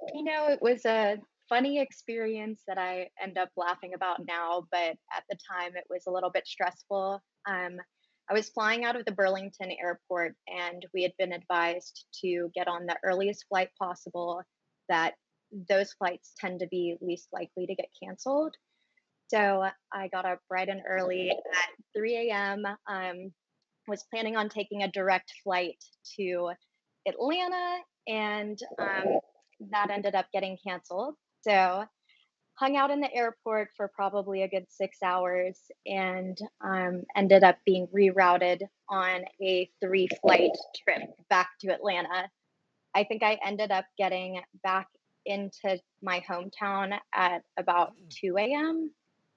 It was a funny experience that I end up laughing about now, but at the time it was a little bit stressful. I was flying out of the Burlington airport, and we had been advised to get on the earliest flight possible, that those flights tend to be least likely to get canceled. So I got up bright and early at 3 a.m. Was planning on taking a direct flight to Atlanta, and that ended up getting canceled. So hung out in the airport for probably a good 6 hours, and ended up being rerouted on a three-flight trip back to Atlanta. I think I ended up getting back into my hometown at about 2 a.m.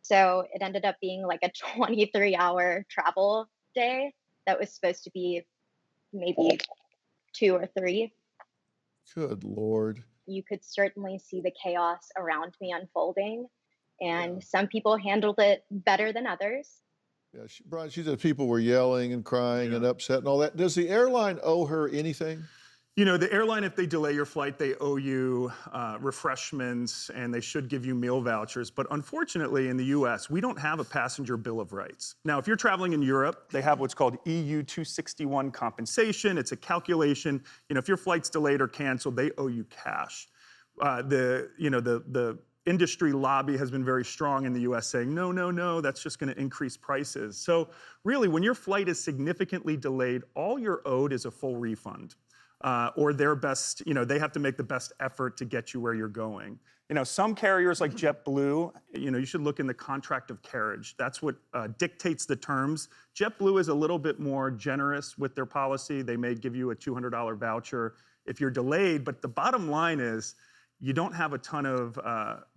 So it ended up being like a 23-hour travel day that was supposed to be maybe 2 or 3. Good Lord. You could certainly see the chaos around me unfolding, Yeah. and some people handled it better than others. Yeah, Brian, she said people were yelling and crying Yeah. and upset and all that. Does the airline owe her anything? You know, the airline, if they delay your flight, they owe you refreshments and they should give you meal vouchers. But unfortunately, in the US, we don't have a passenger bill of rights. Now, if you're traveling in Europe, they have what's called EU 261 compensation. It's a calculation. You know, if your flight's delayed or canceled, they owe you cash. The industry lobby has been very strong in the US saying, no, no, no, that's just going to increase prices. So really, when your flight is significantly delayed, all you're owed is a full refund. Or their best, they have to make the best effort to get you where you're going. Some carriers like JetBlue, you should look in the contract of carriage. That's what dictates the terms. JetBlue is a little bit more generous with their policy. They may give you a $200 voucher if you're delayed, but the bottom line is you don't have a ton of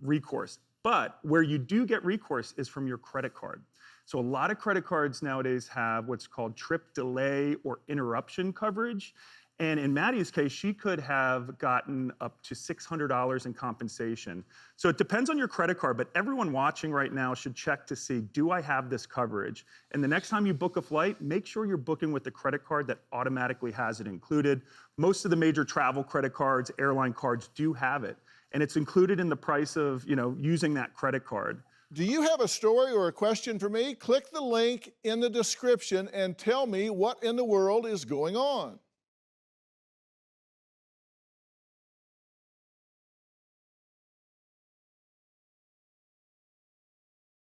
recourse. But where you do get recourse is from your credit card. So a lot of credit cards nowadays have what's called trip delay or interruption coverage. And in Maddie's case, she could have gotten up to $600 in compensation. So it depends on your credit card, but everyone watching right now should check to see, do I have this coverage? And the next time you book a flight, make sure you're booking with the credit card that automatically has it included. Most of the major travel credit cards, airline cards do have it. And it's included in the price of, using that credit card. Do you have a story or a question for me? Click the link in the description and tell me what in the world is going on.